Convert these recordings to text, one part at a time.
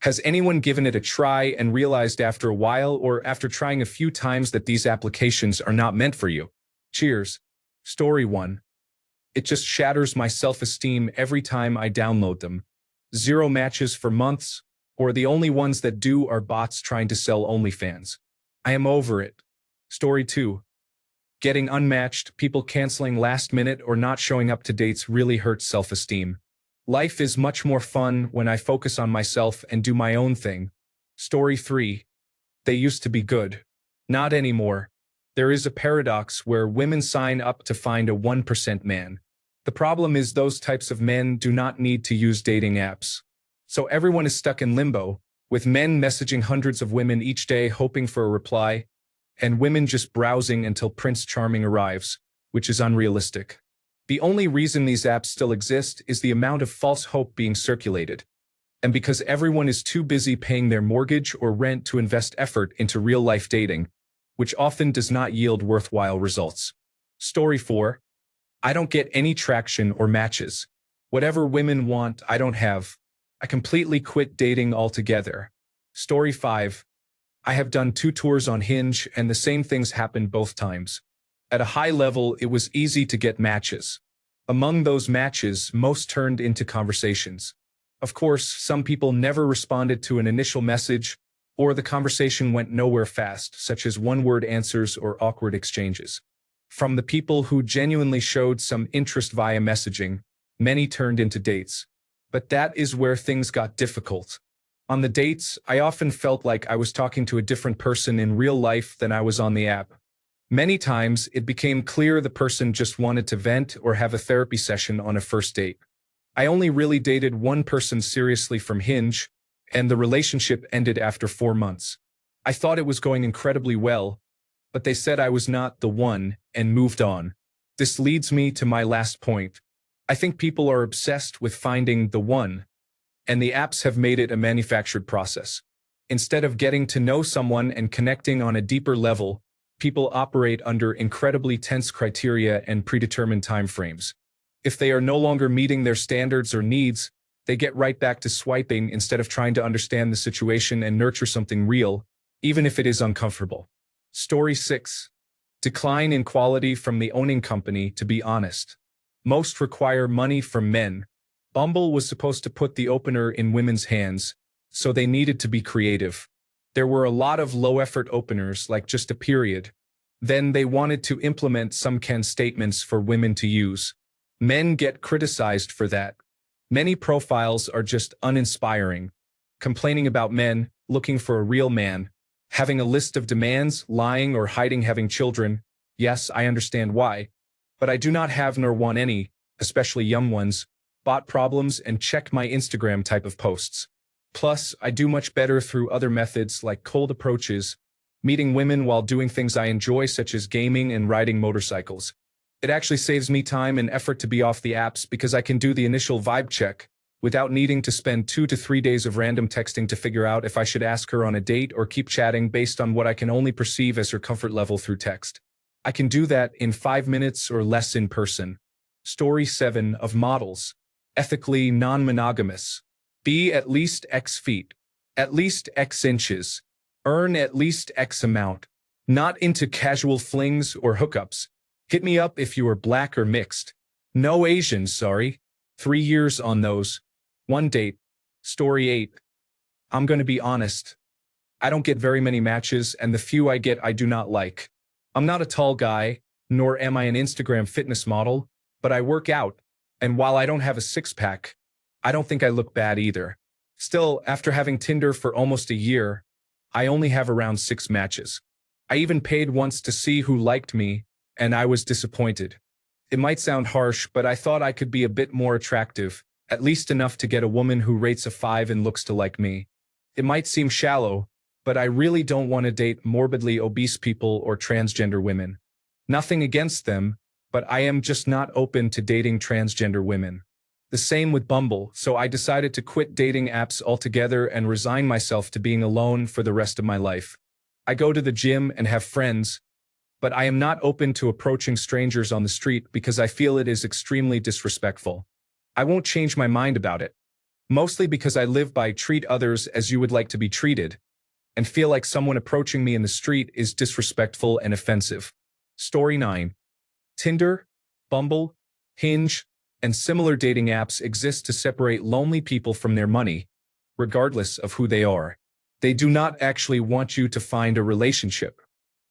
Has anyone given it a try and realized after a while or after trying a few times that these applications are not meant for you? Cheers. Story 1. It just shatters my self-esteem every time I download them. Zero matches for months, or the only ones that do are bots trying to sell OnlyFans. I am over it. Story 2. Getting unmatched, people canceling last minute or not showing up to dates really hurts self-esteem. Life is much more fun when I focus on myself and do my own thing. Story 3. They used to be good. Not anymore. There is a paradox where women sign up to find a 1% man. The problem is those types of men do not need to use dating apps. So everyone is stuck in limbo, with men messaging hundreds of women each day hoping for a reply, and women just browsing until Prince Charming arrives, which is unrealistic. The only reason these apps still exist is the amount of false hope being circulated, and because everyone is too busy paying their mortgage or rent to invest effort into real-life dating, which often does not yield worthwhile results. Story 4. I don't get any traction or matches. Whatever women want, I don't have. I completely quit dating altogether. Story 5. I have done 2 tours on Hinge and the same things happened both times. At a high level, it was easy to get matches. Among those matches, most turned into conversations. Of course, some people never responded to an initial message, or the conversation went nowhere fast, such as one-word answers or awkward exchanges. From the people who genuinely showed some interest via messaging, many turned into dates. But that is where things got difficult. On the dates, I often felt like I was talking to a different person in real life than I was on the app. Many times, it became clear the person just wanted to vent or have a therapy session on a first date. I only really dated one person seriously from Hinge, and the relationship ended after 4 months. I thought it was going incredibly well, but they said I was not the one and moved on. This leads me to my last point. I think people are obsessed with finding the one, and the apps have made it a manufactured process. Instead of getting to know someone and connecting on a deeper level, people operate under incredibly tense criteria and predetermined timeframes. If they are no longer meeting their standards or needs, they get right back to swiping instead of trying to understand the situation and nurture something real, even if it is uncomfortable. Story 6. Decline in quality from the owning company, to be honest. Most require money from men. Bumble was supposed to put the opener in women's hands, so they needed to be creative. There were a lot of low-effort openers, like just a period. Then they wanted to implement some can statements for women to use. Men get criticized for that. Many profiles are just uninspiring. Complaining about men, looking for a real man, having a list of demands, lying or hiding having children. Yes, I understand why. But I do not have nor want any, especially young ones, bot problems and check my Instagram type of posts. Plus, I do much better through other methods like cold approaches, meeting women while doing things I enjoy such as gaming and riding motorcycles. It actually saves me time and effort to be off the apps because I can do the initial vibe check without needing to spend 2 to 3 days of random texting to figure out if I should ask her on a date or keep chatting based on what I can only perceive as her comfort level through text. I can do that in 5 minutes or less in person. Story 7 of models. Ethically non-monogamous. Be at least X feet. At least X inches. Earn at least X amount. Not into casual flings or hookups. Hit me up if you are black or mixed. No Asians, sorry. 3 years on those. 1 date. Story 8. I'm gonna be honest. I don't get very many matches, and the few I get I do not like. I'm not a tall guy, nor am I an Instagram fitness model, but I work out, and while I don't have a six-pack, I don't think I look bad either. Still, after having Tinder for almost a year, I only have around 6 matches. I even paid once to see who liked me, and I was disappointed. It might sound harsh, but I thought I could be a bit more attractive, at least enough to get a woman who rates a 5 and looks to like me. It might seem shallow, but I really don't want to date morbidly obese people or transgender women. Nothing against them, but I am just not open to dating transgender women. The same with Bumble, so I decided to quit dating apps altogether and resign myself to being alone for the rest of my life. I go to the gym and have friends, but I am not open to approaching strangers on the street because I feel it is extremely disrespectful. I won't change my mind about it. Mostly because I live by treat others as you would like to be treated, and feel like someone approaching me in the street is disrespectful and offensive. Story 9. Tinder, Bumble, Hinge, and similar dating apps exist to separate lonely people from their money, regardless of who they are. They do not actually want you to find a relationship.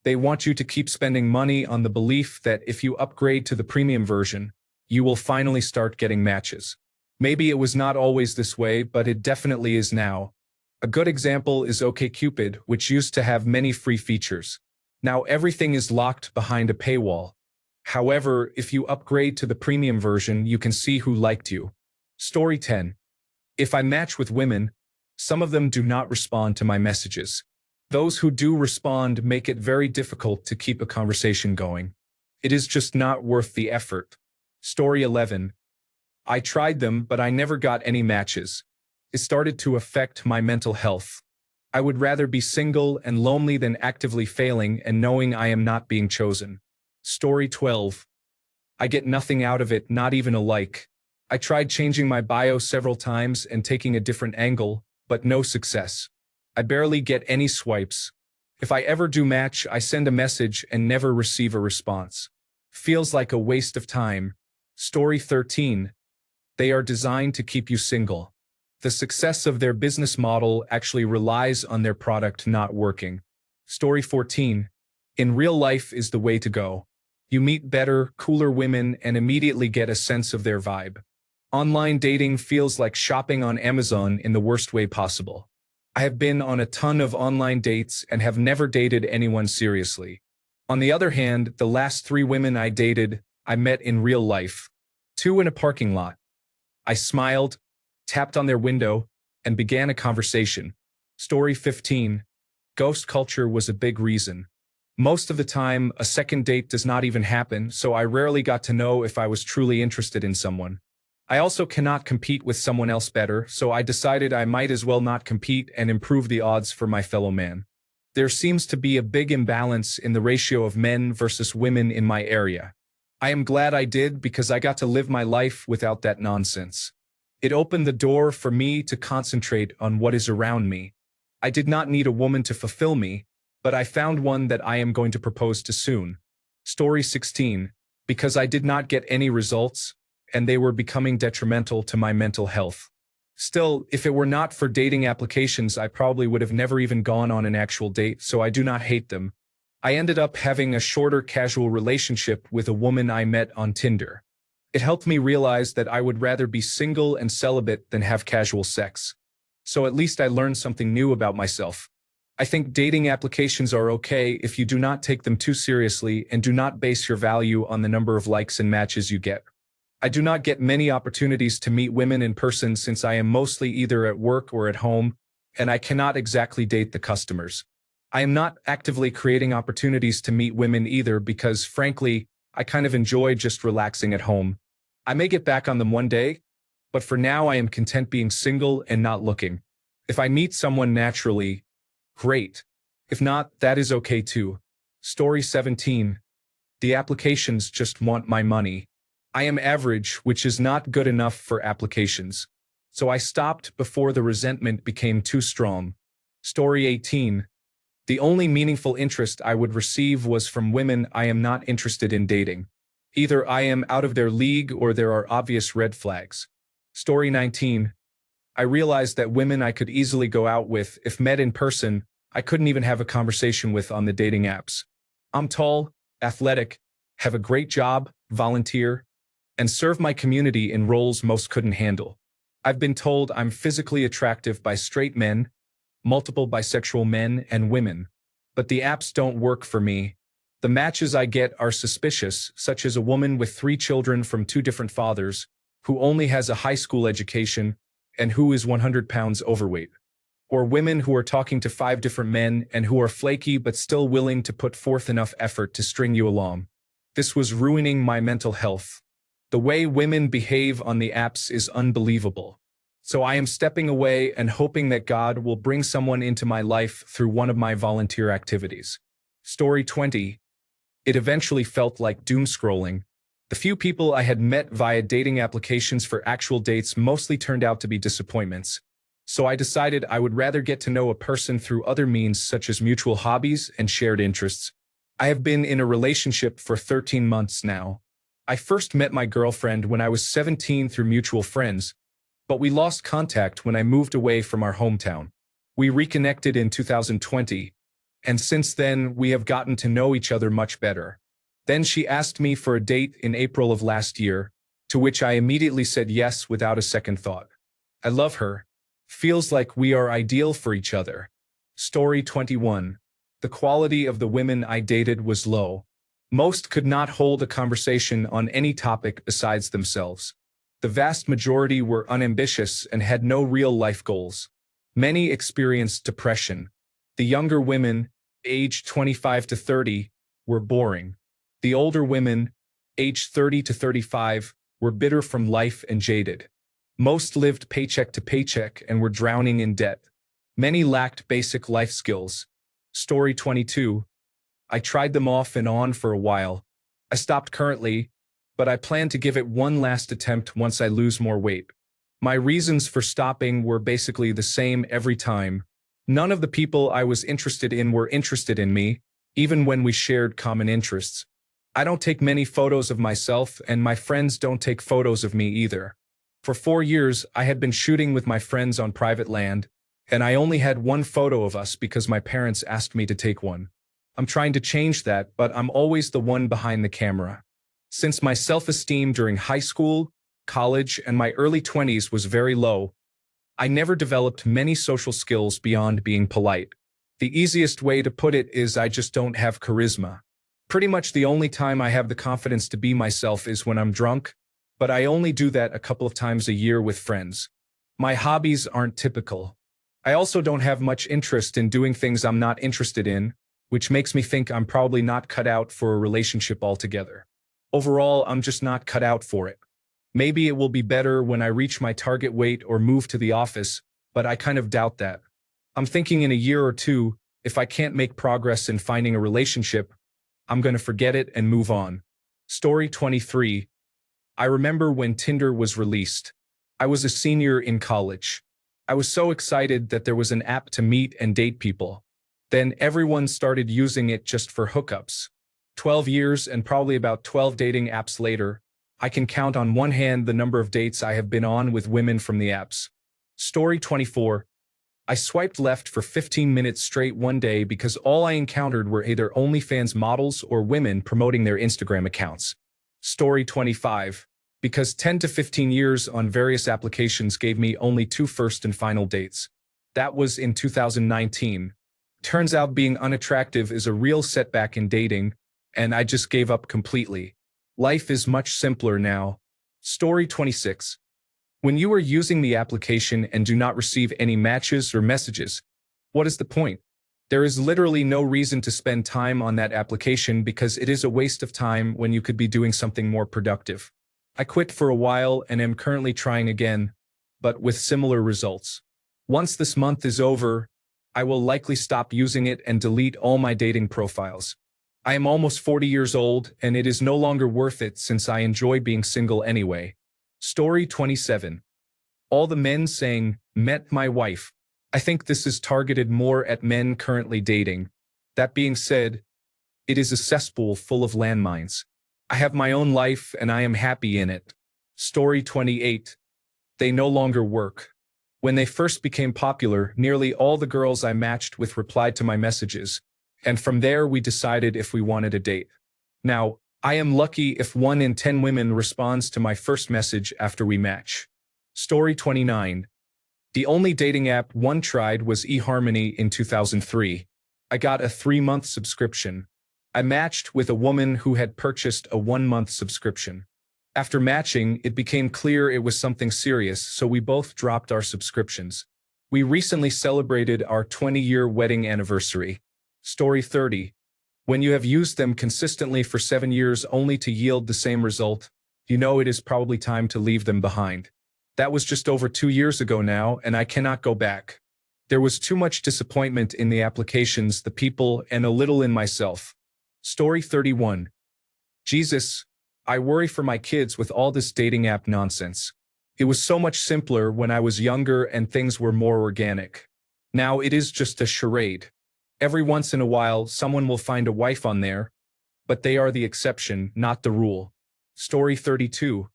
They want you to keep spending money on the belief that if you upgrade to the premium version, you will finally start getting matches. Maybe it was not always this way, but it definitely is now. A good example is OkCupid, which used to have many free features. Now everything is locked behind a paywall. However, if you upgrade to the premium version, you can see who liked you. Story 10. If I match with women, some of them do not respond to my messages. Those who do respond make it very difficult to keep a conversation going. It is just not worth the effort. Story 11. I tried them, but I never got any matches. It started to affect my mental health. I would rather be single and lonely than actively failing and knowing I am not being chosen. Story 12. I get nothing out of it, not even a like. I tried changing my bio several times and taking a different angle, but no success. I barely get any swipes. If I ever do match, I send a message and never receive a response. Feels like a waste of time. Story 13. They are designed to keep you single. The success of their business model actually relies on their product not working. Story 14. In real life is the way to go. You meet better, cooler women and immediately get a sense of their vibe. Online dating feels like shopping on Amazon in the worst way possible. I have been on a ton of online dates and have never dated anyone seriously. On the other hand, the last 3 women I dated, I met in real life. 2 in a parking lot. I smiled, tapped on their window, and began a conversation. Story 15. Ghost culture was a big reason. Most of the time, a second date does not even happen, so I rarely got to know if I was truly interested in someone. I also cannot compete with someone else better, so I decided I might as well not compete and improve the odds for my fellow man. There seems to be a big imbalance in the ratio of men versus women in my area. I am glad I did because I got to live my life without that nonsense. It opened the door for me to concentrate on what is around me. I did not need a woman to fulfill me, but I found one that I am going to propose to soon. Story 16. Because I did not get any results, and they were becoming detrimental to my mental health. Still, if it were not for dating applications, I probably would have never even gone on an actual date, so I do not hate them. I ended up having a shorter casual relationship with a woman I met on Tinder. It helped me realize that I would rather be single and celibate than have casual sex. So at least I learned something new about myself. I think dating applications are okay if you do not take them too seriously and do not base your value on the number of likes and matches you get. I do not get many opportunities to meet women in person since I am mostly either at work or at home, and I cannot exactly date the customers. I am not actively creating opportunities to meet women either because, frankly, I kind of enjoy just relaxing at home. I may get back on them one day, but for now I am content being single and not looking. If I meet someone naturally, great. If not, that is okay too. Story 17. The applications just want my money. I am average, which is not good enough for applications. So I stopped before the resentment became too strong. Story 18. The only meaningful interest I would receive was from women I am not interested in dating. Either I am out of their league or there are obvious red flags. Story 19. I realized that women I could easily go out with, if met in person, I couldn't even have a conversation with on the dating apps. I'm tall, athletic, have a great job, volunteer, and serve my community in roles most couldn't handle. I've been told I'm physically attractive by straight men, multiple bisexual men, and women. But the apps don't work for me. The matches I get are suspicious, such as a woman with 3 children from 2 different fathers, who only has a high school education, and who is 100 pounds overweight. Or women who are talking to 5 different men and who are flaky but still willing to put forth enough effort to string you along. This was ruining my mental health. The way women behave on the apps is unbelievable. So I am stepping away and hoping that God will bring someone into my life through one of my volunteer activities. Story 20. It eventually felt like doom scrolling. The few people I had met via dating applications for actual dates mostly turned out to be disappointments. So I decided I would rather get to know a person through other means such as mutual hobbies and shared interests. I have been in a relationship for 13 months now. I first met my girlfriend when I was 17 through mutual friends, but we lost contact when I moved away from our hometown. We reconnected in 2020, and since then we have gotten to know each other much better. Then she asked me for a date in April of last year, to which I immediately said yes without a second thought. I love her. Feels like we are ideal for each other. Story 21. The quality of the women I dated was low. Most could not hold a conversation on any topic besides themselves. The vast majority were unambitious and had no real-life goals. Many experienced depression. The younger women, aged 25 to 30, were boring. The older women, aged 30 to 35, were bitter from life and jaded. Most lived paycheck to paycheck and were drowning in debt. Many lacked basic life skills. Story 22. I tried them off and on for a while. I stopped currently, but I plan to give it one last attempt once I lose more weight. My reasons for stopping were basically the same every time. None of the people I was interested in were interested in me, even when we shared common interests. I don't take many photos of myself, and my friends don't take photos of me either. For 4 years, I had been shooting with my friends on private land, and I only had one photo of us because my parents asked me to take one. I'm trying to change that, but I'm always the one behind the camera. Since my self-esteem during high school, college, and my early 20s was very low, I never developed many social skills beyond being polite. The easiest way to put it is I just don't have charisma. Pretty much the only time I have the confidence to be myself is when I'm drunk, but I only do that a couple of times a year with friends. My hobbies aren't typical. I also don't have much interest in doing things I'm not interested in, which makes me think I'm probably not cut out for a relationship altogether. Overall, I'm just not cut out for it. Maybe it will be better when I reach my target weight or move to the office, but I kind of doubt that. I'm thinking in a year or two, if I can't make progress in finding a relationship, I'm going to forget it and move on. Story 23. I remember when Tinder was released. I was a senior in college. I was so excited that there was an app to meet and date people. Then everyone started using it just for hookups. 12 years and probably about 12 dating apps later, I can count on one hand the number of dates I have been on with women from the apps. Story 24. I swiped left for 15 minutes straight one day because all I encountered were either OnlyFans models or women promoting their Instagram accounts. Story 25. Because 10 to 15 years on various applications gave me only 2 first and final dates. That was in 2019. Turns out being unattractive is a real setback in dating, and I just gave up completely. Life is much simpler now. Story 26. When you are using the application and do not receive any matches or messages, what is the point? There is literally no reason to spend time on that application because it is a waste of time when you could be doing something more productive. I quit for a while and am currently trying again, but with similar results. Once this month is over, I will likely stop using it and delete all my dating profiles. I am almost 40 years old, and it is no longer worth it since I enjoy being single anyway. Story 27. All the men saying, "Met my wife." I think this is targeted more at men currently dating. That being said, it is a cesspool full of landmines. I have my own life and I am happy in it. Story 28. They no longer work. When they first became popular, nearly all the girls I matched with replied to my messages, and from there we decided if we wanted a date. Now, I am lucky if 1 in 10 women responds to my first message after we match. Story 29. The only dating app one tried was eHarmony in 2003. I got a 3-month subscription. I matched with a woman who had purchased a 1-month subscription. After matching, it became clear it was something serious, so we both dropped our subscriptions. We recently celebrated our 20-year wedding anniversary. Story 30. When you have used them consistently for 7 years only to yield the same result, you know it is probably time to leave them behind. That was just over 2 years ago now, and I cannot go back. There was too much disappointment in the applications, the people, and a little in myself. Story 31. Jesus, I worry for my kids with all this dating app nonsense. It was so much simpler when I was younger and things were more organic. Now it is just a charade. Every once in a while, someone will find a wife on there, but they are the exception, not the rule. Story 32.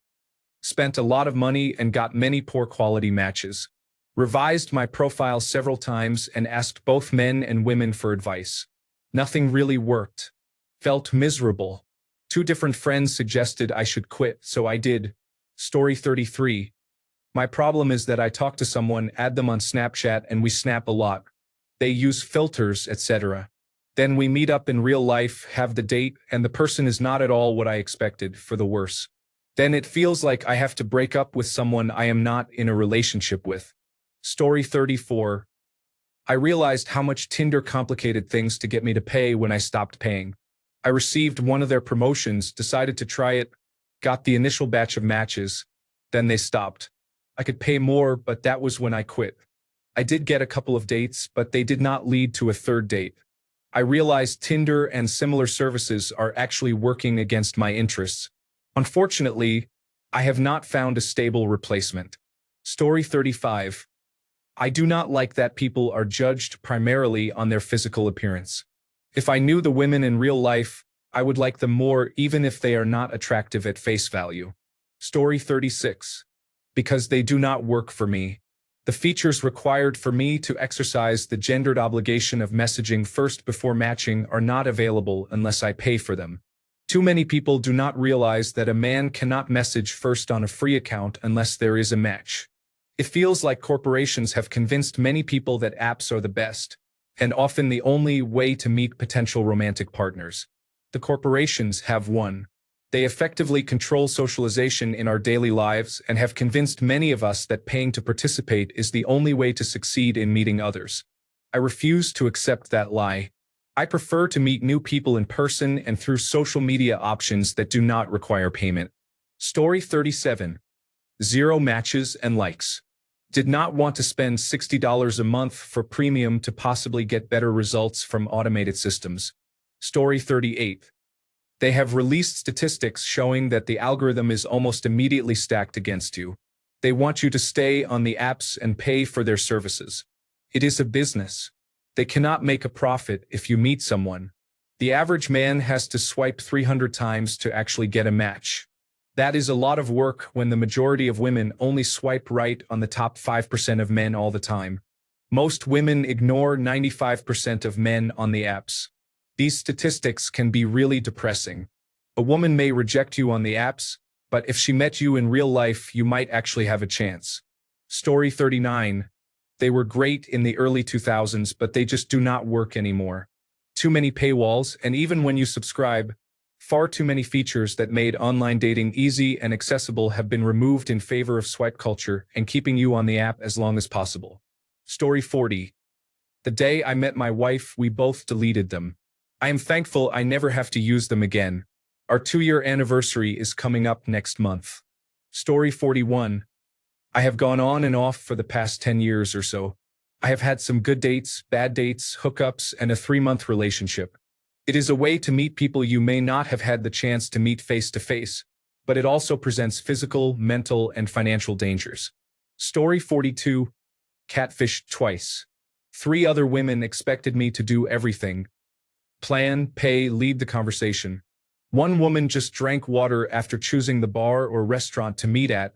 Spent a lot of money and got many poor quality matches. Revised my profile several times and asked both men and women for advice. Nothing really worked. Felt miserable. 2 different friends suggested I should quit, so I did. Story 33. My problem is that I talk to someone, add them on Snapchat, and we snap a lot. They use filters, etc. Then we meet up in real life, have the date, and the person is not at all what I expected, for the worse. Then it feels like I have to break up with someone I am not in a relationship with. Story 34. I realized how much Tinder complicated things to get me to pay when I stopped paying. I received one of their promotions, decided to try it, got the initial batch of matches, then they stopped. I could pay more, but that was when I quit. I did get a couple of dates, but they did not lead to a 3rd date. I realized Tinder and similar services are actually working against my interests. Unfortunately, I have not found a stable replacement. Story 35. I do not like that people are judged primarily on their physical appearance. If I knew the women in real life, I would like them more even if they are not attractive at face value. Story 36. Because they do not work for me. The features required for me to exercise the gendered obligation of messaging first before matching are not available unless I pay for them. Too many people do not realize that a man cannot message first on a free account unless there is a match. It feels like corporations have convinced many people that apps are the best, and often the only way to meet potential romantic partners. The corporations have won. They effectively control socialization in our daily lives and have convinced many of us that paying to participate is the only way to succeed in meeting others. I refuse to accept that lie. I prefer to meet new people in person and through social media options that do not require payment. Story 37. 0 matches and likes. Did not want to spend $60 a month for premium to possibly get better results from automated systems. Story 38. They have released statistics showing that the algorithm is almost immediately stacked against you. They want you to stay on the apps and pay for their services. It is a business. They cannot make a profit if you meet someone. The average man has to swipe 300 times to actually get a match. That is a lot of work when the majority of women only swipe right on the top 5% of men all the time. Most women ignore 95% of men on the apps. These statistics can be really depressing. A woman may reject you on the apps, but if she met you in real life, you might actually have a chance. Story 39. They were great in the early 2000s, but they just do not work anymore. Too many paywalls, and even when you subscribe, far too many features that made online dating easy and accessible have been removed in favor of swipe culture and keeping you on the app as long as possible. Story 40. The day I met my wife, we both deleted them. I am thankful I never have to use them again. Our 2-year anniversary is coming up next month. Story 41. I have gone on and off for the past 10 years or so. I have had some good dates, bad dates, hookups, and a 3-month relationship. It is a way to meet people you may not have had the chance to meet face to face, but it also presents physical, mental, and financial dangers. Story 42. Catfished twice. 3 other women expected me to do everything. Plan, pay, lead the conversation. One woman just drank water after choosing the bar or restaurant to meet at,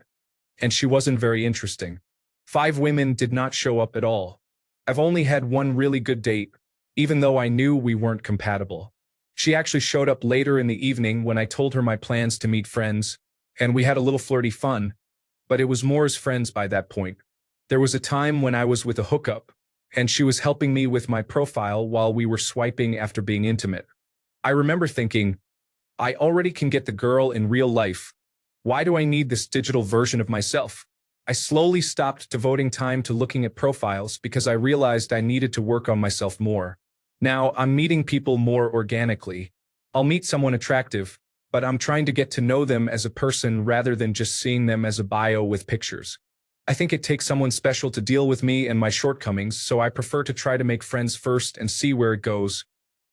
and she wasn't very interesting. 5 women did not show up at all. I've only had one really good date, even though I knew we weren't compatible. She actually showed up later in the evening when I told her my plans to meet friends, and we had a little flirty fun, but it was more as friends by that point. There was a time when I was with a hookup, and she was helping me with my profile while we were swiping after being intimate. I remember thinking, I already can get the girl in real life. Why do I need this digital version of myself? I slowly stopped devoting time to looking at profiles because I realized I needed to work on myself more. Now, I'm meeting people more organically. I'll meet someone attractive, but I'm trying to get to know them as a person rather than just seeing them as a bio with pictures. I think it takes someone special to deal with me and my shortcomings, so I prefer to try to make friends first and see where it goes,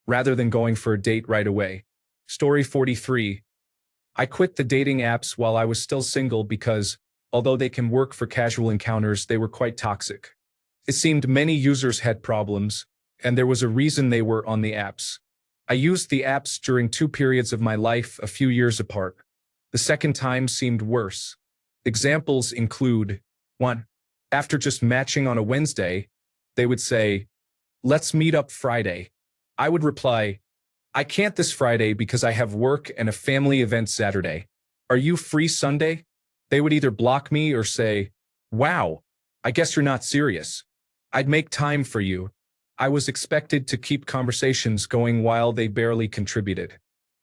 rather than going for a date right away. Story 43. I quit the dating apps while I was still single because, although they can work for casual encounters, they were quite toxic. It seemed many users had problems, and there was a reason they were on the apps. I used the apps during 2 periods of my life a few years apart. The second time seemed worse. Examples include 1. After just matching on a Wednesday, they would say, "Let's meet up Friday." I would reply, "I can't this Friday because I have work and a family event Saturday. Are you free Sunday?" They would either block me or say, "Wow, I guess you're not serious. I'd make time for you." I was expected to keep conversations going while they barely contributed.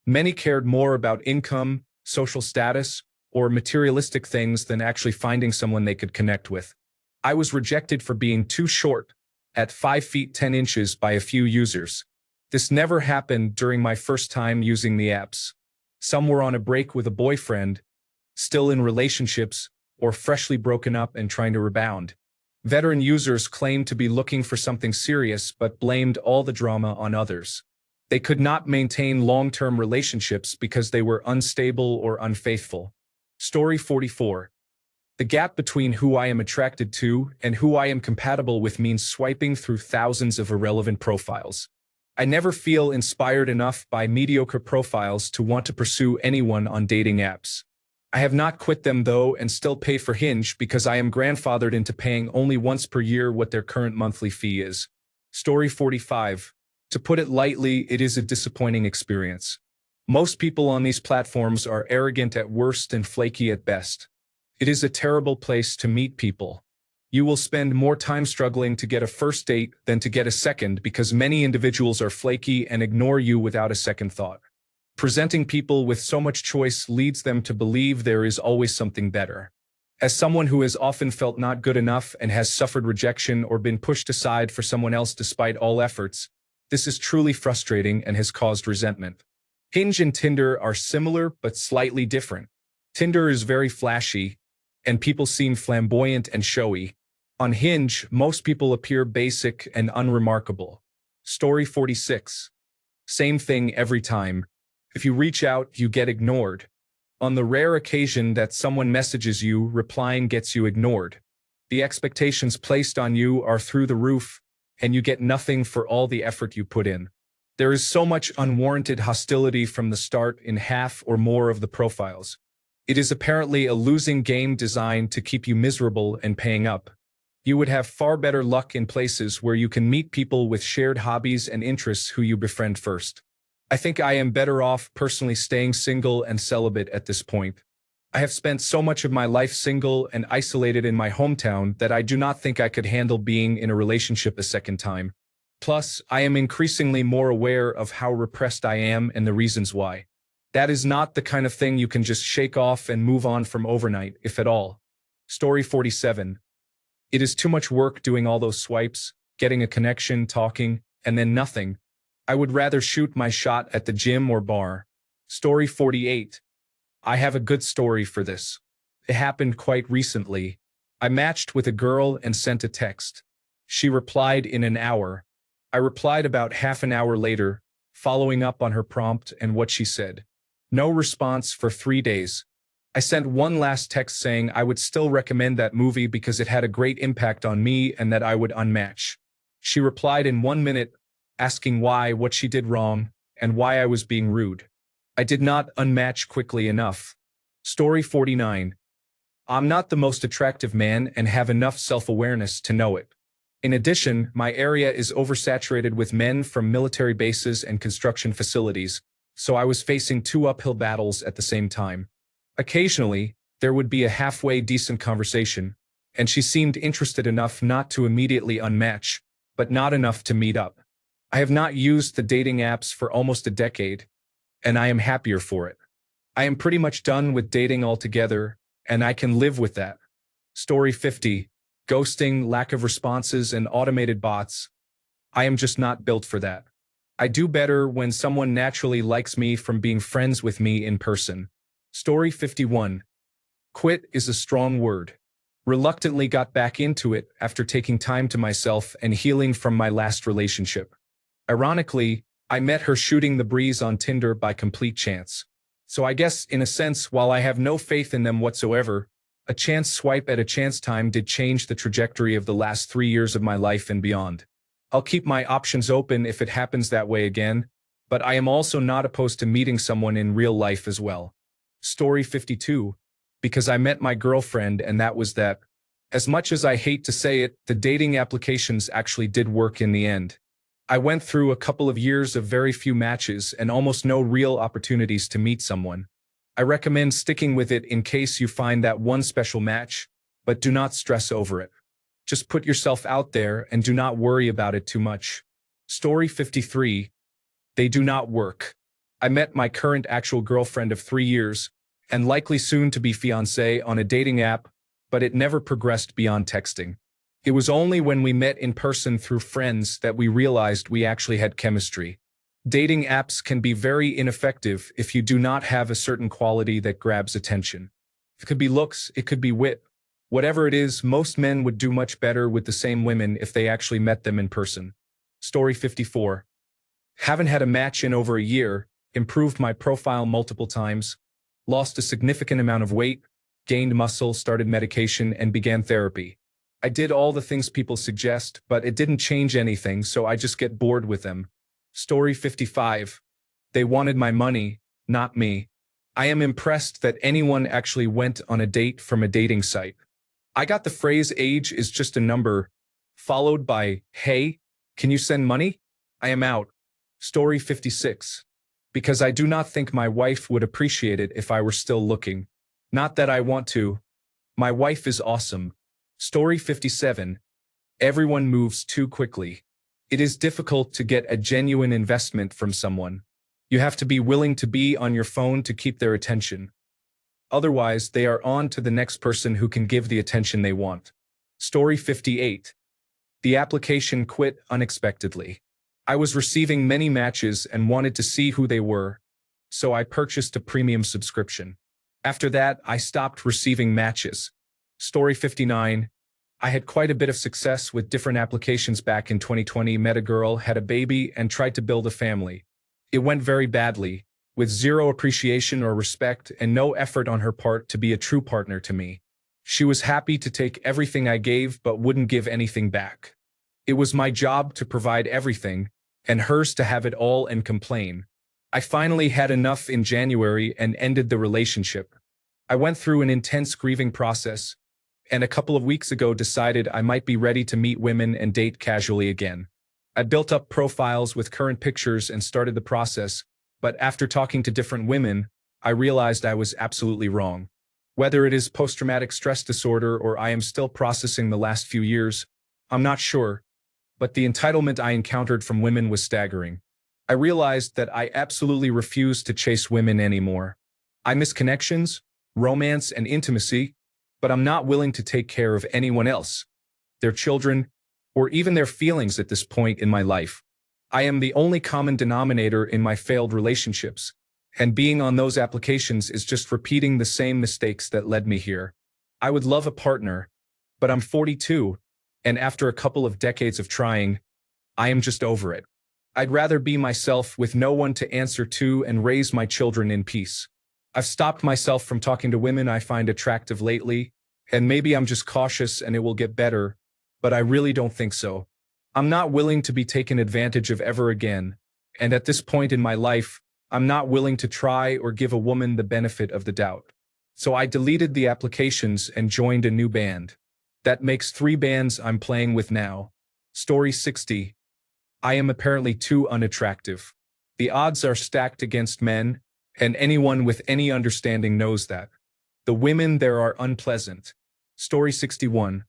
Many cared more about income, social status, or materialistic things than actually finding someone they could connect with. I was rejected for being too short, at 5 feet 10 inches by a few users. This never happened during my first time using the apps. Some were on a break with a boyfriend, still in relationships, or freshly broken up and trying to rebound. Veteran users claimed to be looking for something serious but blamed all the drama on others. They could not maintain long-term relationships because they were unstable or unfaithful. Story 44. The gap between who I am attracted to and who I am compatible with means swiping through thousands of irrelevant profiles. I never feel inspired enough by mediocre profiles to want to pursue anyone on dating apps. I have not quit them though and still pay for Hinge because I am grandfathered into paying only once per year what their current monthly fee is. Story 45. To put it lightly, it is a disappointing experience. Most people on these platforms are arrogant at worst and flaky at best. It is a terrible place to meet people. You will spend more time struggling to get a first date than to get a second because many individuals are flaky and ignore you without a second thought. Presenting people with so much choice leads them to believe there is always something better. As someone who has often felt not good enough and has suffered rejection or been pushed aside for someone else despite all efforts, this is truly frustrating and has caused resentment. Hinge and Tinder are similar but slightly different. Tinder is very flashy, and people seem flamboyant and showy. On Hinge, most people appear basic and unremarkable. Story 46. Same thing every time. If you reach out, you get ignored. On the rare occasion that someone messages you, replying gets you ignored. The expectations placed on you are through the roof, and you get nothing for all the effort you put in. There is so much unwarranted hostility from the start in half or more of the profiles. It is apparently a losing game designed to keep you miserable and paying up. You would have far better luck in places where you can meet people with shared hobbies and interests who you befriend first. I think I am better off personally staying single and celibate at this point. I have spent so much of my life single and isolated in my hometown that I do not think I could handle being in a relationship a second time. Plus, I am increasingly more aware of how repressed I am and the reasons why. That is not the kind of thing you can just shake off and move on from overnight, if at all. Story 47. It is too much work doing all those swipes, getting a connection, talking, and then nothing. I would rather shoot my shot at the gym or bar. Story 48. I have a good story for this. It happened quite recently. I matched with a girl and sent a text. She replied in an hour. I replied about half an hour later, following up on her prompt and what she said. No response for 3 days. I sent one last text saying I would still recommend that movie because it had a great impact on me and that I would unmatch. She replied in 1 minute, asking why, what she did wrong, and why I was being rude. I did not unmatch quickly enough. Story 49. I'm not the most attractive man and have enough self-awareness to know it. In addition, my area is oversaturated with men from military bases and construction facilities, so I was facing 2 uphill battles at the same time. Occasionally, there would be a halfway decent conversation, and she seemed interested enough not to immediately unmatch, but not enough to meet up. I have not used the dating apps for almost a decade, and I am happier for it. I am pretty much done with dating altogether, and I can live with that. Story 50. Ghosting, lack of responses, and automated bots. I am just not built for that. I do better when someone naturally likes me from being friends with me in person. Story 51. Quit is a strong word. Reluctantly got back into it after taking time to myself and healing from my last relationship. Ironically, I met her shooting the breeze on Tinder by complete chance. So I guess, in a sense, while I have no faith in them whatsoever, a chance swipe at a chance time did change the trajectory of the last 3 years of my life and beyond. I'll keep my options open if it happens that way again, but I am also not opposed to meeting someone in real life as well. Story 52. Because I met my girlfriend and that was that. As much as I hate to say it, the dating applications actually did work in the end. I went through a couple of years of very few matches and almost no real opportunities to meet someone. I recommend sticking with it in case you find that one special match, but do not stress over it. Just put yourself out there and do not worry about it too much. Story 53. They do not work. I met my current actual girlfriend of 3 years, and likely soon to be fiancé on a dating app, but it never progressed beyond texting. It was only when we met in person through friends that we realized we actually had chemistry. Dating apps can be very ineffective if you do not have a certain quality that grabs attention. It could be looks, it could be wit. Whatever it is, most men would do much better with the same women if they actually met them in person. Story 54. Haven't had a match in over a year, improved my profile multiple times, lost a significant amount of weight, gained muscle, started medication, and began therapy. I did all the things people suggest, but it didn't change anything, so I just get bored with them. Story 55. They wanted my money, not me. I am impressed that anyone actually went on a date from a dating site. I got the phrase age is just a number, followed by, hey, can you send money? I am out. Story 56. Because I do not think my wife would appreciate it if I were still looking. Not that I want to. My wife is awesome. Story 57. Everyone moves too quickly. It is difficult to get a genuine investment from someone. You have to be willing to be on your phone to keep their attention. Otherwise, they are on to the next person who can give the attention they want. Story 58. The application quit unexpectedly. I was receiving many matches and wanted to see who they were, so I purchased a premium subscription. After that, I stopped receiving matches. Story 59. I had quite a bit of success with different applications back in 2020, met a girl, had a baby, and tried to build a family. It went very badly, with zero appreciation or respect and no effort on her part to be a true partner to me. She was happy to take everything I gave but wouldn't give anything back. It was my job to provide everything, and hers to have it all and complain. I finally had enough in January and ended the relationship. I went through an intense grieving process, and a couple of weeks ago decided I might be ready to meet women and date casually again. I built up profiles with current pictures and started the process, but after talking to different women, I realized I was absolutely wrong. Whether it is post-traumatic stress disorder or I am still processing the last few years, I'm not sure, but the entitlement I encountered from women was staggering. I realized that I absolutely refuse to chase women anymore. I miss connections, romance, and intimacy, but I'm not willing to take care of anyone else, their children, or even their feelings at this point in my life. I am the only common denominator in my failed relationships, and being on those applications is just repeating the same mistakes that led me here. I would love a partner, but I'm 42, and after a couple of decades of trying, I am just over it. I'd rather be myself with no one to answer to and raise my children in peace. I've stopped myself from talking to women I find attractive lately, and maybe I'm just cautious and it will get better, but I really don't think so. I'm not willing to be taken advantage of ever again, and at this point in my life, I'm not willing to try or give a woman the benefit of the doubt. So I deleted the applications and joined a new band. That makes 3 bands I'm playing with now. Story 60. I am apparently too unattractive. The odds are stacked against men, and anyone with any understanding knows that. The women there are unpleasant. Story 61.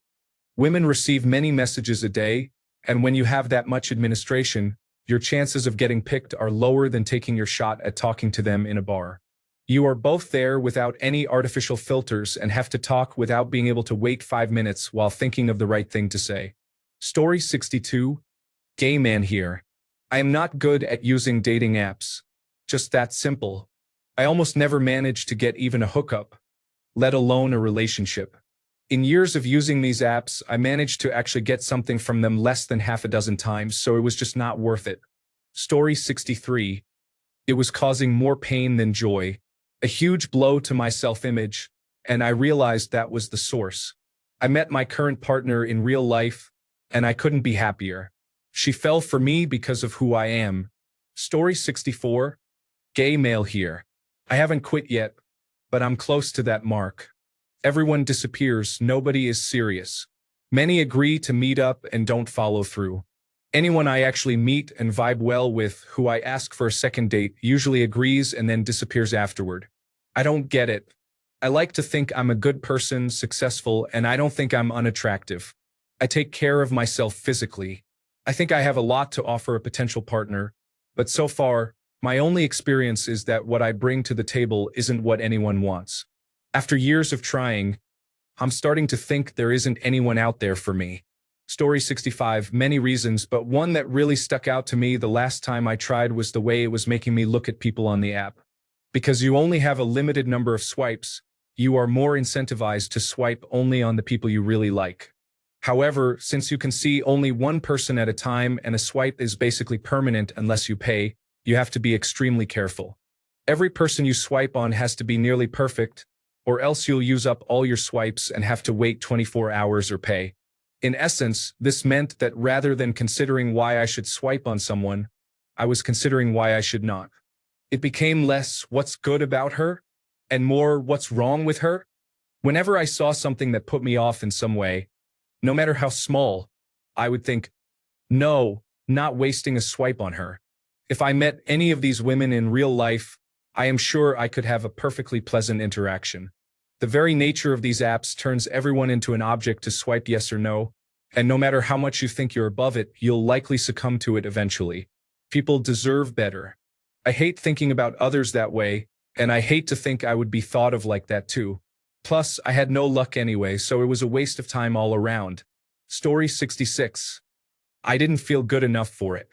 Women receive many messages a day, and when you have that much administration, your chances of getting picked are lower than taking your shot at talking to them in a bar. You are both there without any artificial filters and have to talk without being able to wait 5 minutes while thinking of the right thing to say. Story 62. Gay man here. I am not good at using dating apps. Just that simple. I almost never manage to get even a hookup, let alone a relationship. In years of using these apps, I managed to actually get something from them less than half a dozen times, so it was just not worth it. Story 63. It was causing more pain than joy. A huge blow to my self-image, and I realized that was the source. I met my current partner in real life, and I couldn't be happier. She fell for me because of who I am. Story 64. Gay male here. I haven't quit yet, but I'm close to that mark. Everyone disappears, nobody is serious. Many agree to meet up and don't follow through. Anyone I actually meet and vibe well with, who I ask for a second date, usually agrees and then disappears afterward. I don't get it. I like to think I'm a good person, successful, and I don't think I'm unattractive. I take care of myself physically. I think I have a lot to offer a potential partner, but so far, my only experience is that what I bring to the table isn't what anyone wants. After years of trying, I'm starting to think there isn't anyone out there for me. Story 65, many reasons, but one that really stuck out to me the last time I tried was the way it was making me look at people on the app. Because you only have a limited number of swipes, you are more incentivized to swipe only on the people you really like. However, since you can see only one person at a time and a swipe is basically permanent unless you pay, you have to be extremely careful. Every person you swipe on has to be nearly perfect, or else you'll use up all your swipes and have to wait 24 hours or pay. In essence, this meant that rather than considering why I should swipe on someone, I was considering why I should not. It became less what's good about her and more what's wrong with her. Whenever I saw something that put me off in some way, no matter how small, I would think, no, not wasting a swipe on her. If I met any of these women in real life, I am sure I could have a perfectly pleasant interaction. The very nature of these apps turns everyone into an object to swipe yes or no, and no matter how much you think you're above it, you'll likely succumb to it eventually. People deserve better. I hate thinking about others that way, and I hate to think I would be thought of like that too. Plus, I had no luck anyway, so it was a waste of time all around. Story 66. I didn't feel good enough for it.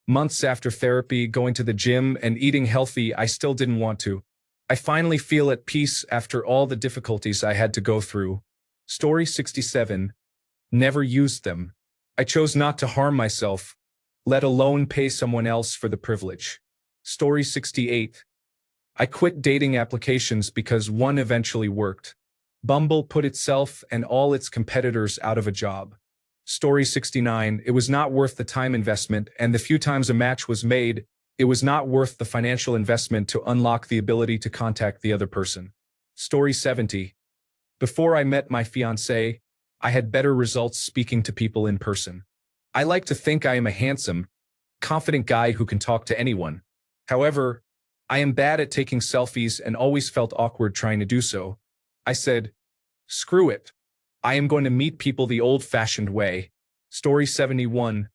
Months after therapy, going to the gym, and eating healthy, I still didn't want to. I finally feel at peace after all the difficulties I had to go through. Story 67. Never used them. I chose not to harm myself, let alone pay someone else for the privilege. Story 68. I quit dating applications because one eventually worked. Bumble put itself and all its competitors out of a job. Story 69. It was not worth the time investment, and the few times a match was made, it was not worth the financial investment to unlock the ability to contact the other person. Story 70. Before I met my fiancé, I had better results speaking to people in person. I like to think I am a handsome, confident guy who can talk to anyone. However, I am bad at taking selfies and always felt awkward trying to do so. I said, screw it. I am going to meet people the old-fashioned way. Story 71.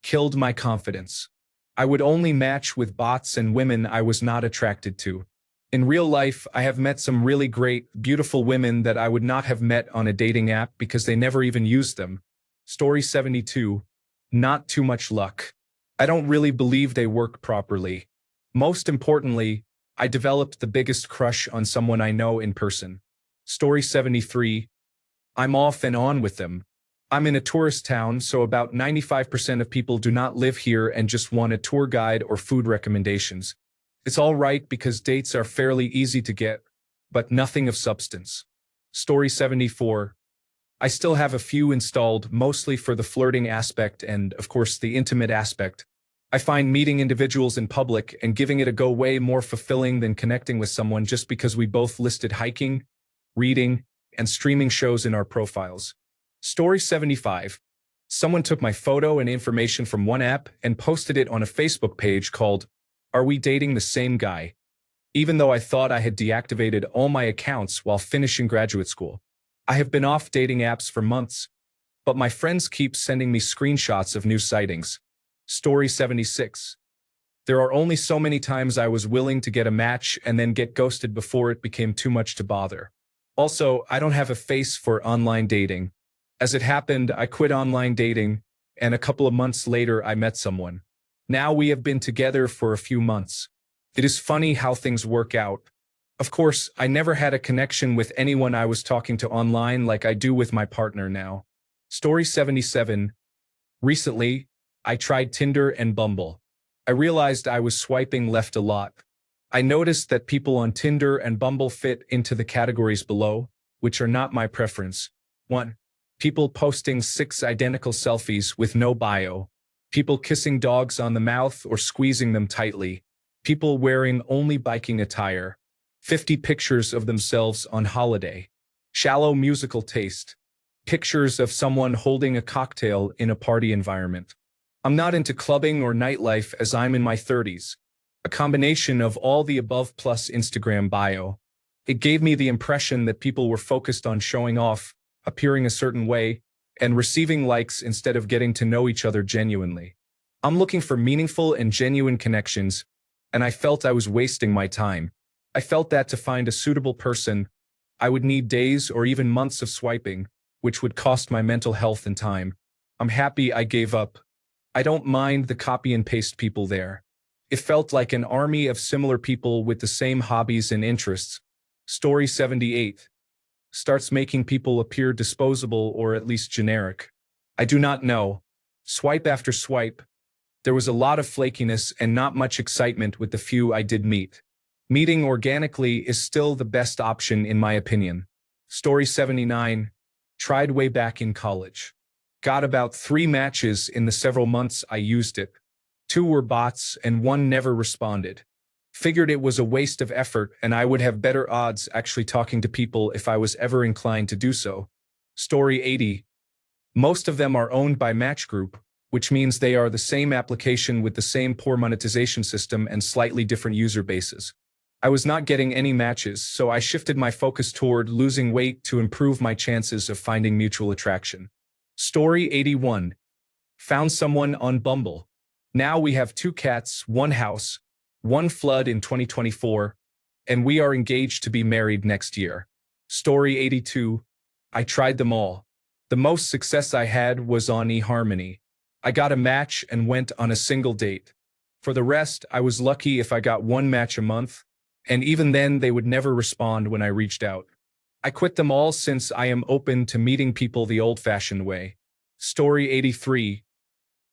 Killed my confidence. I would only match with bots and women I was not attracted to. In real life, I have met some really great, beautiful women that I would not have met on a dating app because they never even used them. Story 72. Not too much luck. I don't really believe they work properly. Most importantly, I developed the biggest crush on someone I know in person. Story 73. I'm off and on with them. I'm in a tourist town, so about 95% of people do not live here and just want a tour guide or food recommendations. It's all right because dates are fairly easy to get, but nothing of substance. Story 74. I still have a few installed, mostly for the flirting aspect and, of course, the intimate aspect. I find meeting individuals in public and giving it a go way more fulfilling than connecting with someone just because we both listed hiking, reading, and streaming shows in our profiles. Story 75. Someone took my photo and information from one app and posted it on a Facebook page called Are We Dating the Same Guy? Even though I thought I had deactivated all my accounts while finishing graduate school. I have been off dating apps for months, but my friends keep sending me screenshots of new sightings. Story 76. There are only so many times I was willing to get a match and then get ghosted before it became too much to bother. Also, I don't have a face for online dating. As it happened, I quit online dating, and a couple of months later I met someone. Now we have been together for a few months. It is funny how things work out. Of course, I never had a connection with anyone I was talking to online like I do with my partner now. Story 77. Recently, I tried Tinder and Bumble. I realized I was swiping left a lot. I noticed that people on Tinder and Bumble fit into the categories below, which are not my preference. 1. People posting 6 identical selfies with no bio. People kissing dogs on the mouth or squeezing them tightly. People wearing only biking attire. 50 pictures of themselves on holiday. Shallow musical taste. Pictures of someone holding a cocktail in a party environment. I'm not into clubbing or nightlife as I'm in my 30s. A combination of all the above plus Instagram bio. It gave me the impression that people were focused on showing off, appearing a certain way, and receiving likes instead of getting to know each other genuinely. I'm looking for meaningful and genuine connections, and I felt I was wasting my time. I felt that to find a suitable person, I would need days or even months of swiping, which would cost my mental health and time. I'm happy I gave up. I don't mind the copy and paste people there. It felt like an army of similar people with the same hobbies and interests. Story 78. Starts making people appear disposable or at least generic. I do not know. Swipe after swipe. There was a lot of flakiness and not much excitement with the few I did meet. Meeting organically is still the best option in my opinion. Story 79. Tried way back in college. Got about 3 matches in the several months I used it. 2 were bots and 1 never responded. Figured it was a waste of effort and I would have better odds actually talking to people if I was ever inclined to do so. Story 80. Most of them are owned by Match Group, which means they are the same application with the same poor monetization system and slightly different user bases. I was not getting any matches, so I shifted my focus toward losing weight to improve my chances of finding mutual attraction. Story 81. Found someone on Bumble. Now we have 2 cats, 1 house, 1 flood in 2024, and we are engaged to be married next year. Story 82. I tried them all. The most success I had was on eHarmony. I got a match and went on a single date. For the rest, I was lucky if I got 1 match a month, and even then they would never respond when I reached out. I quit them all since I am open to meeting people the old-fashioned way. Story 83.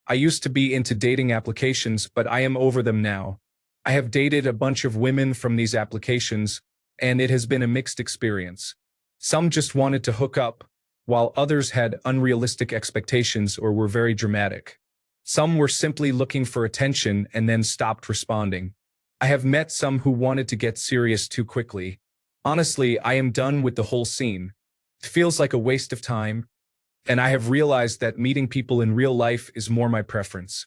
I used to be into dating applications, but I am over them now. I have dated a bunch of women from these applications, and it has been a mixed experience. Some just wanted to hook up, while others had unrealistic expectations or were very dramatic. Some were simply looking for attention and then stopped responding. I have met some who wanted to get serious too quickly. Honestly, I am done with the whole scene. It feels like a waste of time, and I have realized that meeting people in real life is more my preference.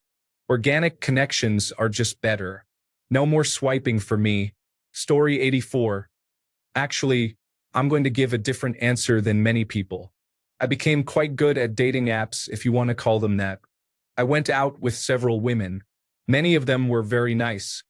Organic connections are just better. No more swiping for me. Story 84. Actually, I'm going to give a different answer than many people. I became quite good at dating apps, if you want to call them that. I went out with several women. Many of them were very nice.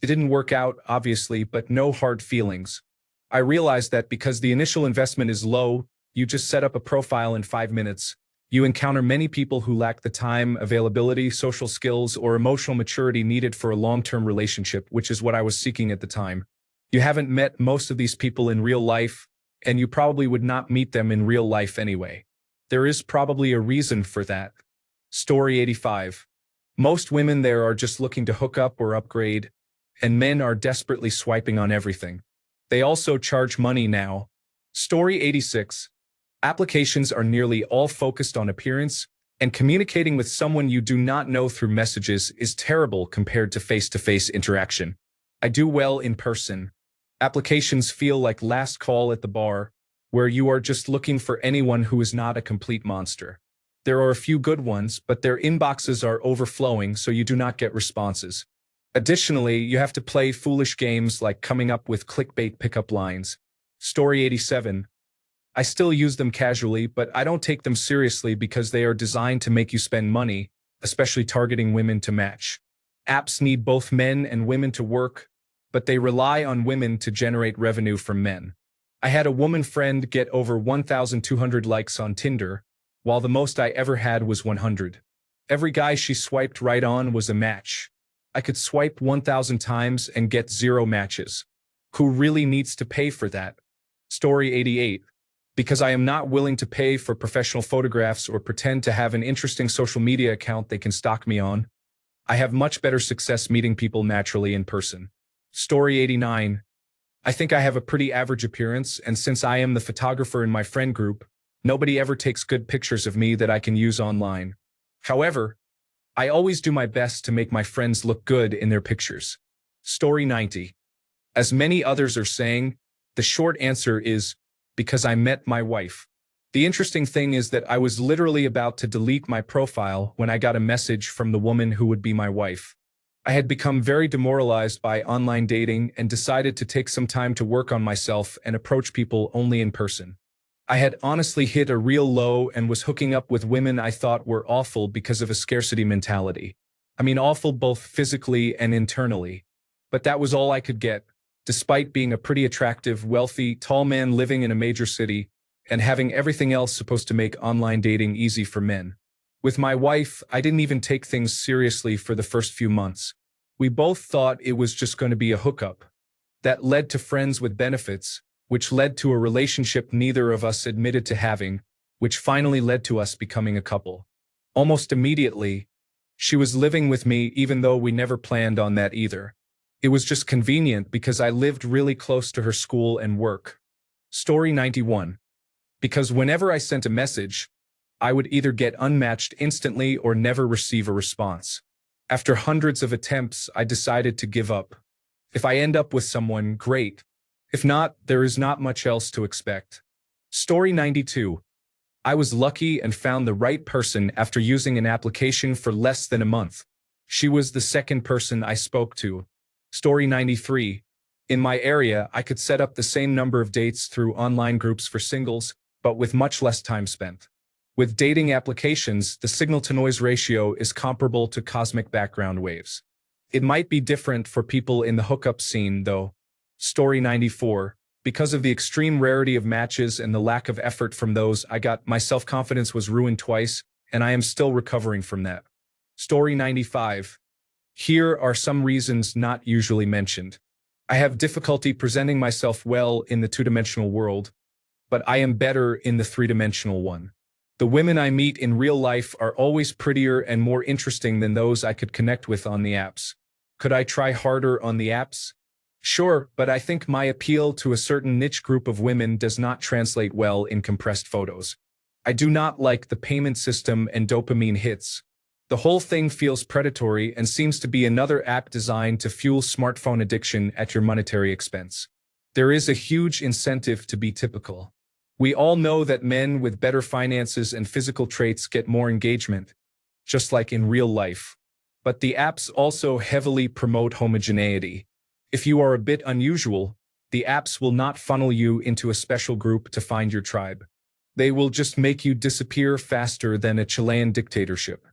It didn't work out, obviously, but no hard feelings. I realized that because the initial investment is low, you just set up a profile in 5 minutes. You encounter many people who lack the time, availability, social skills, or emotional maturity needed for a long-term relationship, which is what I was seeking at the time. You haven't met most of these people in real life, and you probably would not meet them in real life anyway. There is probably a reason for that. Story 85. Most women there are just looking to hook up or upgrade, and men are desperately swiping on everything. They also charge money now. Story 86. Applications are nearly all focused on appearance, and communicating with someone you do not know through messages is terrible compared to face-to-face interaction. I do well in person. Applications feel like last call at the bar, where you are just looking for anyone who is not a complete monster. There are a few good ones, but their inboxes are overflowing, so you do not get responses. Additionally, you have to play foolish games like coming up with clickbait pickup lines. Story 87. I still use them casually, but I don't take them seriously because they are designed to make you spend money, especially targeting women to match. Apps need both men and women to work, but they rely on women to generate revenue from men. I had a woman friend get over 1,200 likes on Tinder, while the most I ever had was 100. Every guy she swiped right on was a match. I could swipe 1,000 times and get 0 matches. Who really needs to pay for that? Story 88. Because I am not willing to pay for professional photographs or pretend to have an interesting social media account they can stalk me on, I have much better success meeting people naturally in person. Story 89. I think I have a pretty average appearance, and since I am the photographer in my friend group, nobody ever takes good pictures of me that I can use online. However, I always do my best to make my friends look good in their pictures. Story 90. As many others are saying, the short answer is because I met my wife. The interesting thing is that I was literally about to delete my profile when I got a message from the woman who would be my wife. I had become very demoralized by online dating and decided to take some time to work on myself and approach people only in person. I had honestly hit a real low and was hooking up with women I thought were awful because of a scarcity mentality. I mean, awful both physically and internally. But that was all I could get, despite being a pretty attractive, wealthy, tall man living in a major city and having everything else supposed to make online dating easy for men. With my wife, I didn't even take things seriously for the first few months. We both thought it was just going to be a hookup. That led to friends with benefits, which led to a relationship neither of us admitted to having, which finally led to us becoming a couple. Almost immediately, she was living with me even though we never planned on that either. It was just convenient because I lived really close to her school and work. Story 91. Because whenever I sent a message, I would either get unmatched instantly or never receive a response. After hundreds of attempts, I decided to give up. If I end up with someone, great. If not, there is not much else to expect. Story 92. I was lucky and found the right person after using an application for less than a month. She was the second person I spoke to. Story 93. In my area, I could set up the same number of dates through online groups for singles, but with much less time spent. With dating applications, the signal-to-noise ratio is comparable to cosmic background waves. It might be different for people in the hookup scene, though. Story 94. Because of the extreme rarity of matches and the lack of effort from those I got, my self-confidence was ruined twice, and I am still recovering from that. Story 95. Here are some reasons not usually mentioned. I have difficulty presenting myself well in the two-dimensional world, but I am better in the three-dimensional one. The women I meet in real life are always prettier and more interesting than those I could connect with on the apps. Could I try harder on the apps? Sure, but I think my appeal to a certain niche group of women does not translate well in compressed photos. I do not like the payment system and dopamine hits. The whole thing feels predatory and seems to be another app designed to fuel smartphone addiction at your monetary expense. There is a huge incentive to be typical. We all know that men with better finances and physical traits get more engagement, just like in real life. But the apps also heavily promote homogeneity. If you are a bit unusual, the apps will not funnel you into a special group to find your tribe. They will just make you disappear faster than a Chilean dictatorship.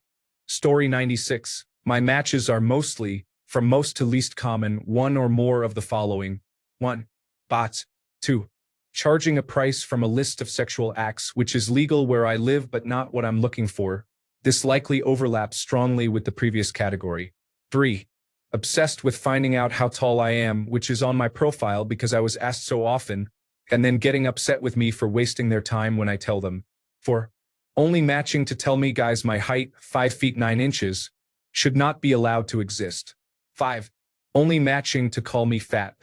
Story 96. My matches are mostly, from most to least common, one or more of the following. 1. Bots. 2. Charging a price from a list of sexual acts which is legal where I live but not what I'm looking for. This likely overlaps strongly with the previous category. 3. Obsessed with finding out how tall I am, which is on my profile because I was asked so often, and then getting upset with me for wasting their time when I tell them. 4. Only matching to tell me guys my height, 5 feet 9 inches, should not be allowed to exist. 5. Only matching to call me fat.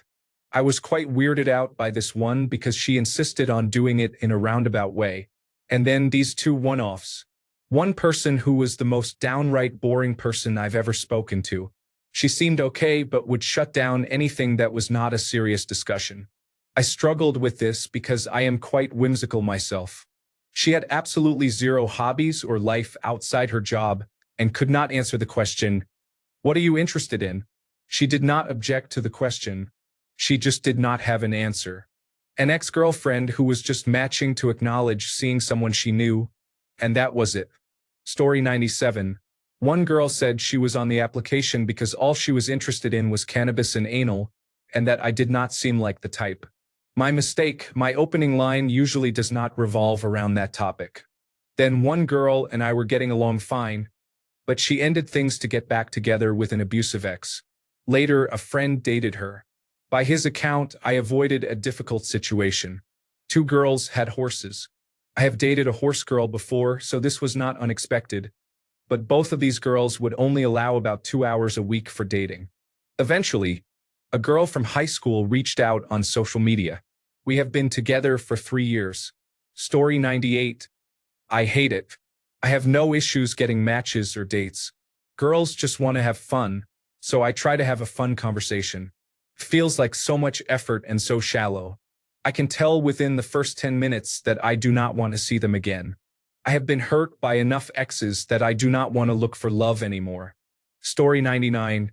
I was quite weirded out by this one because she insisted on doing it in a roundabout way. And then these two one-offs. One person who was the most downright boring person I've ever spoken to. She seemed okay but would shut down anything that was not a serious discussion. I struggled with this because I am quite whimsical myself. She had absolutely zero hobbies or life outside her job and could not answer the question, "What are you interested in?" She did not object to the question. She just did not have an answer. An ex-girlfriend who was just matching to acknowledge seeing someone she knew, and that was it. Story 97. One girl said she was on the application because all she was interested in was cannabis and anal, and that I did not seem like the type. My mistake, my opening line usually does not revolve around that topic. Then one girl and I were getting along fine, but she ended things to get back together with an abusive ex. Later, a friend dated her. By his account, I avoided a difficult situation. 2 girls had horses. I have dated a horse girl before, so this was not unexpected, but both of these girls would only allow about 2 hours a week for dating. Eventually, A girl from high school reached out on social media. We have been together for 3 years. Story 98. I hate it. I have no issues getting matches or dates. Girls just want to have fun, so I try to have a fun conversation. Feels like so much effort and so shallow. I can tell within the first 10 minutes that I do not want to see them again. I have been hurt by enough exes that I do not want to look for love anymore. Story 99.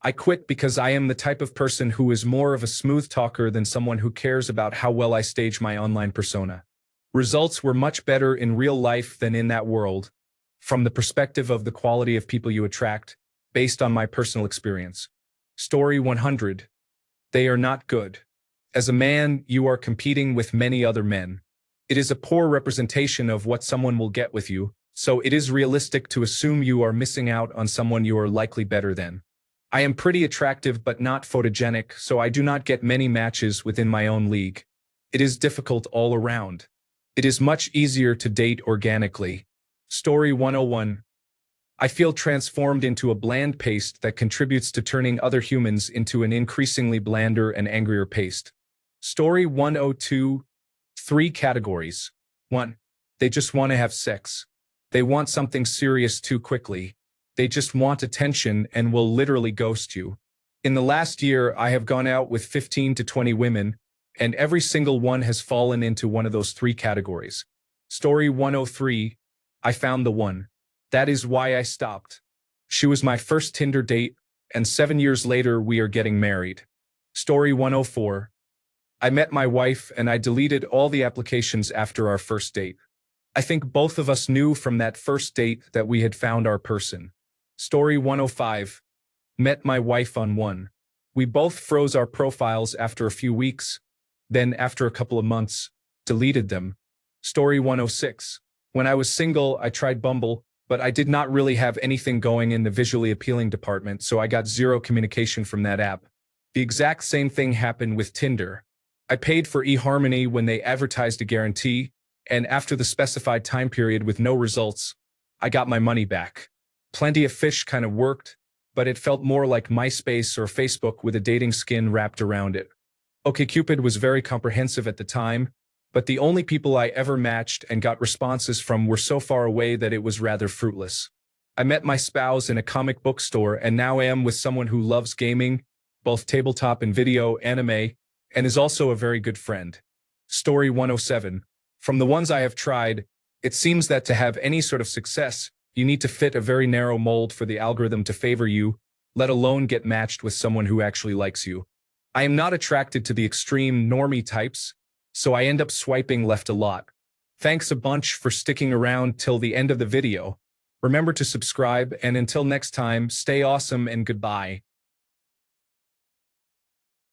I quit because I am the type of person who is more of a smooth talker than someone who cares about how well I stage my online persona. Results were much better in real life than in that world, from the perspective of the quality of people you attract, based on my personal experience. Story 100. They are not good. As a man, you are competing with many other men. It is a poor representation of what someone will get with you, so it is realistic to assume you are missing out on someone you are likely better than. I am pretty attractive but not photogenic, so I do not get many matches within my own league. It is difficult all around. It is much easier to date organically. Story 101. I feel transformed into a bland paste that contributes to turning other humans into an increasingly blander and angrier paste. Story 102. 3 categories. 1. They just want to have sex. They want something serious too quickly. They just want attention and will literally ghost you. In the last year, I have gone out with 15 to 20 women, and every single one has fallen into one of those 3 categories. Story 103. I found the one. That is why I stopped. She was my first Tinder date, and 7 years later we are getting married. Story 104. I met my wife and I deleted all the applications after our first date. I think both of us knew from that first date that we had found our person. Story 105. Met my wife on one. We both froze our profiles after a few weeks, then after a couple of months, deleted them. Story 106. When I was single, I tried Bumble, but I did not really have anything going in the visually appealing department, so I got zero communication from that app. The exact same thing happened with Tinder. I paid for eHarmony when they advertised a guarantee, and after the specified time period with no results, I got my money back. Plenty of Fish kind of worked, but it felt more like MySpace or Facebook with a dating skin wrapped around it. OkCupid was very comprehensive at the time, but the only people I ever matched and got responses from were so far away that it was rather fruitless. I met my spouse in a comic book store and now am with someone who loves gaming, both tabletop and video, anime, and is also a very good friend. Story 107. From the ones I have tried, it seems that to have any sort of success, you need to fit a very narrow mold for the algorithm to favor you, let alone get matched with someone who actually likes you. I am not attracted to the extreme normie types, so I end up swiping left a lot. Thanks a bunch for sticking around till the end of the video. Remember to subscribe, and until next time, stay awesome and goodbye.